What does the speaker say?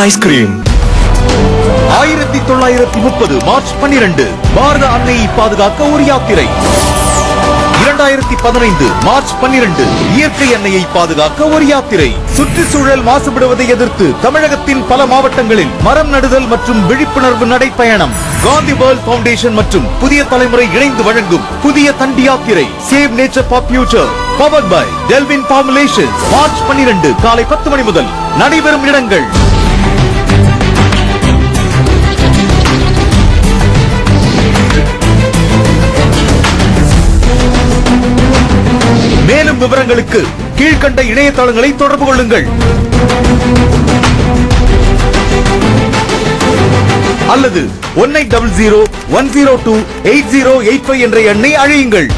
Ice cream 1930 March 12 பாரத அன்னையை பாதுகாக்க ஒரு யாத்திரை. 2015 மார்ச் 12 இயற்கை எண்ணெயை பாதுகாக்க ஒரு யாத்திரை. சுற்றுச்சூழல் மாசுபடுவதை எதிர்த்து தமிழகத்தின் பல மாவட்டங்களில் மரம் நடுதல் மற்றும் விழிப்புணர்வு நடைப்பயணம். காந்தி வேர்ல்ட் பவுண்டேஷன் மற்றும் புதிய தலைமுறை இணைந்து வழங்கும் புதிய தண்டி யாத்திரை save nature for future powered by Delvin formulations. March 12 காலை 10 மணி முதல். நடைபெறும் இடங்கள் மேலும் விவரங்களுக்கு கீழ்கண்ட இணையதளங்களை தொடர்பு கொள்ளுங்கள் அல்லது 1800 102 8085 என்ற எண்ணை அழையுங்கள்.